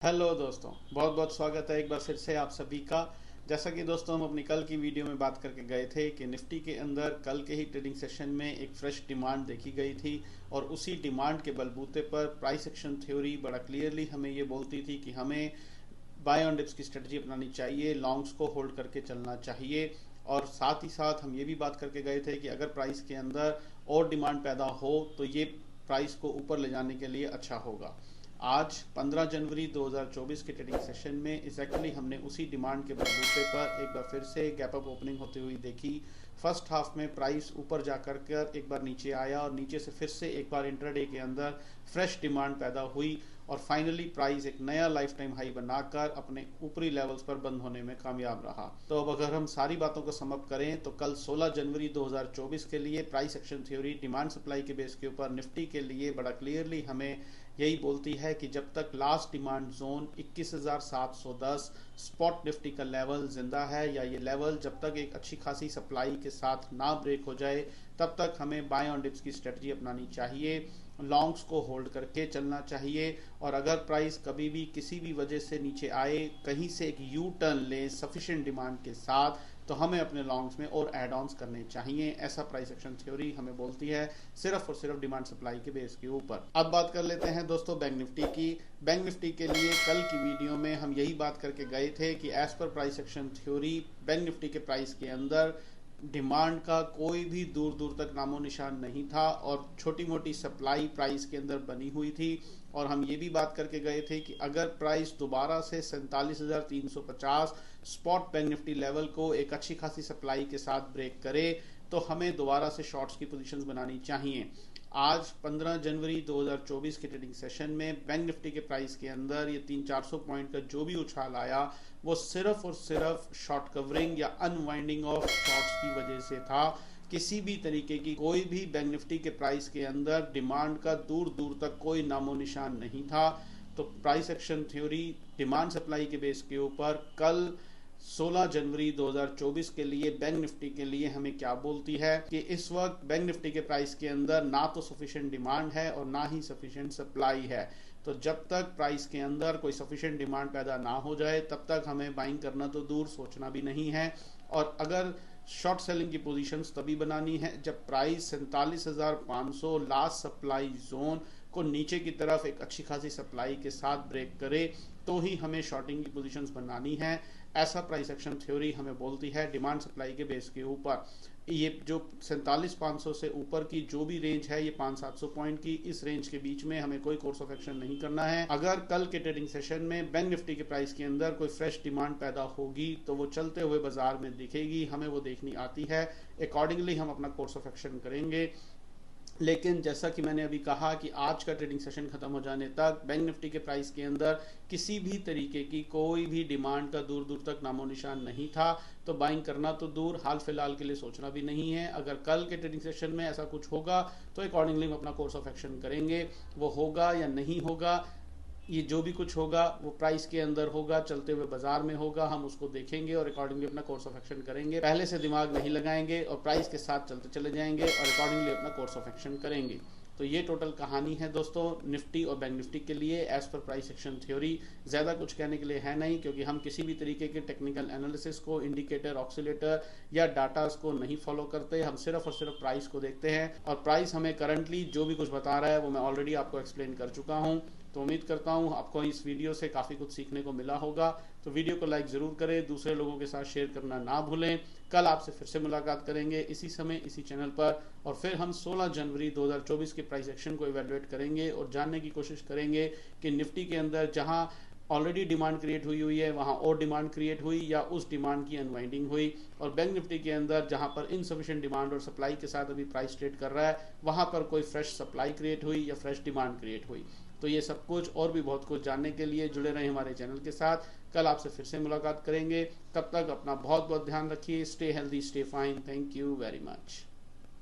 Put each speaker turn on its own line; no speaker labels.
Hello दोस्तों, बहुत बहुत स्वागत है एक बार फिर से आप सभी का। जैसा कि दोस्तों हम अपनी कल की वीडियो में बात करके गए थे कि निफ्टी के अंदर कल के ही ट्रेडिंग सेशन में एक फ्रेश डिमांड देखी गई थी और उसी डिमांड के बलबूते पर प्राइस एक्शन थ्योरी बड़ा क्लियरली हमें ये बोलती थी कि हमें बाय ऑन डिप्स की स्ट्रेटजी अपनानी चाहिए, लॉन्ग्स को होल्ड करके चलना चाहिए। और साथ ही साथ हम ये भी बात करके गए थे कि अगर प्राइस के अंदर और डिमांड पैदा हो तो ये प्राइस को ऊपर ले जाने के लिए अच्छा होगा। आज 15 जनवरी 2024 के ट्रेडिंग सेशन में एक्जैक्टली हमने उसी डिमांड के बलबूते पर एक बार फिर से गैप अप ओपनिंग होते हुए देखी। फर्स्ट हाफ में प्राइस ऊपर जाकर कर एक बार नीचे आया और नीचे से फिर से एक बार इंट्राडे के अंदर फ्रेश डिमांड पैदा हुई और फाइनली प्राइस एक नया लाइफ टाइम हाई बनाकर अपने ऊपरी लेवल्स पर बंद होने में कामयाब रहा। तो अब अगर हम सारी बातों को सम अप करें तो कल 16 जनवरी 2024 के लिए price action theory demand supply के बेस के ऊपर निफ्टी के लिए बड़ा क्लियरली हमें यही बोलती है कि जब तक last demand zone 21,710 spot Nifty का लेवल जिंदा है या ये लेवल जब तक एक अच्छी खासी सप्लाई के साथ ना ब्रेक हो जाए तब तक हमें बाय ऑन डिप्स की स्ट्रेटजी अपनानी चाहिए, लॉन्ग्स को होल्ड करके चलना चाहिए। और अगर प्राइस कभी भी किसी भी वजह से नीचे आए, कहीं से एक यू टर्न ले सफिशिएंट डिमांड के साथ, तो हमें अपने लॉन्ग्स में और एड ऑन्स करने चाहिए। ऐसा प्राइस एक्शन थ्योरी हमें बोलती है, सिर्फ और सिर्फ डिमांड सप्लाई के बेस के ऊपर। अब बात कर लेते हैं दोस्तों बैंक निफ्टी की। बैंक निफ्टी के लिए कल की वीडियो में हम यही बात करके गए थे कि एज पर price action theory bank nifty के प्राइस के अंदर डिमांड का कोई भी दूर दूर तक नामो निशान नहीं था और छोटी मोटी सप्लाई प्राइस के अंदर बनी हुई थी। और हम ये भी बात करके गए थे कि अगर प्राइस दोबारा से 47,350 स्पॉट बैंक निफ्टी लेवल को एक अच्छी खासी सप्लाई के साथ ब्रेक करे तो हमें दोबारा से शॉर्ट्स की पोजीशंस बनानी चाहिए। आज 15 जनवरी 2024 के ट्रेडिंग सेशन में बैंक निफ्टी के प्राइस के अंदर ये 300-400 पॉइंट का जो भी उछाल आया वो सिर्फ और सिर्फ शॉर्ट कवरिंग या अनवाइंडिंग ऑफ शॉर्ट्स की वजह से था। किसी भी तरीके की कोई भी बैंक निफ्टी के प्राइस के अंदर डिमांड का दूर दूर तक कोई नामो निशान नहीं था। तो price action theory demand supply के बेस के ऊपर कल 16 जनवरी 2024 के लिए बैंक निफ्टी के लिए हमें क्या बोलती है कि इस वक्त बैंक निफ्टी के प्राइस के अंदर ना तो सफिशिएंट डिमांड है और ना ही सफिशिएंट सप्लाई है। तो जब तक प्राइस के अंदर कोई सफिशिएंट डिमांड पैदा ना हो जाए तब तक हमें बाइंग करना तो दूर, सोचना भी नहीं है। और अगर शॉर्ट सेलिंग की पोजीशंस तभी बनानी है जब प्राइस 47,500 लास्ट सप्लाई जोन को नीचे की तरफ एक अच्छी खासी सप्लाई के साथ ब्रेक करे तो ही हमें शॉर्टिंग की पोजीशंस बनानी है। ऐसा प्राइस एक्शन थ्योरी हमें बोलती है डिमांड सप्लाई के बेस के ऊपर। ये जो 47,500 से ऊपर की जो भी रेंज है, ये 500-700 पॉइंट की, इस रेंज के बीच में हमें कोई कोर्स ऑफ एक्शन नहीं करना है। अगर कल के ट्रेडिंग सेशन में बैंक निफ्टी के प्राइस के अंदर कोई फ्रेश डिमांड पैदा होगी तो वो चलते हुए बाजार में दिखेगी, हमें वो देखनी आती है। अकॉर्डिंगली हम अपना कोर्स ऑफ एक्शन करेंगे। लेकिन जैसा कि मैंने अभी कहा कि आज का ट्रेडिंग सेशन खत्म हो जाने तक बैंक निफ्टी के प्राइस के अंदर किसी भी तरीके की कोई भी डिमांड का दूर दूर तक नामो निशान नहीं था। तो बाइंग करना तो दूर, हाल फिलहाल के लिए सोचना भी नहीं है। अगर कल के ट्रेडिंग सेशन में ऐसा कुछ होगा तो अकॉर्डिंगली हम अपना कोर्स ऑफ एक्शन करेंगे। वो होगा या नहीं होगा, ये जो भी कुछ होगा वो प्राइस के अंदर होगा, चलते हुए बाजार में होगा, हम उसको देखेंगे और अकॉर्डिंगली अपना कोर्स ऑफ एक्शन करेंगे। पहले से दिमाग नहीं लगाएंगे और प्राइस के साथ चलते चले जाएंगे और अकॉर्डिंगली अपना कोर्स ऑफ एक्शन करेंगे। तो ये टोटल कहानी है दोस्तों निफ्टी और बैंक निफ्टी के लिए एज पर प्राइस एक्शन थ्योरी। ज़्यादा कुछ कहने के लिए है नहीं क्योंकि हम किसी भी तरीके के टेक्निकल एनालिसिस को, इंडिकेटर, ऑक्सीलेटर या डाटास को नहीं फॉलो करते। हम सिर्फ और सिर्फ प्राइस को देखते हैं और प्राइस हमें करंटली जो भी कुछ बता रहा है वो मैं ऑलरेडी आपको एक्सप्लेन कर चुका हूँ। तो उम्मीद करता हूँ आपको इस वीडियो से काफ़ी कुछ सीखने को मिला होगा। तो वीडियो को लाइक ज़रूर करें, दूसरे लोगों के साथ शेयर करना ना भूलें। कल आपसे फिर से मुलाकात करेंगे इसी समय इसी चैनल पर और फिर हम 16 जनवरी 2024 के प्राइस एक्शन को इवेलुएट करेंगे और जानने की कोशिश करेंगे कि निफ्टी के अंदर जहां ऑलरेडी डिमांड क्रिएट हुई है वहां और डिमांड क्रिएट हुई या उस डिमांड की अनवाइंडिंग हुई, और बैंक निफ्टी के अंदर जहां पर इनसफिशिएंट डिमांड और सप्लाई के साथ अभी प्राइस ट्रेड कर रहा है वहां पर कोई फ्रेश सप्लाई क्रिएट हुई या फ्रेश डिमांड क्रिएट हुई। तो ये सब कुछ और भी बहुत कुछ जानने के लिए जुड़े रहें हमारे चैनल के साथ। कल आपसे फिर से मुलाकात करेंगे, तब तक अपना बहुत बहुत ध्यान रखिए। Stay healthy, stay fine. Thank you very much.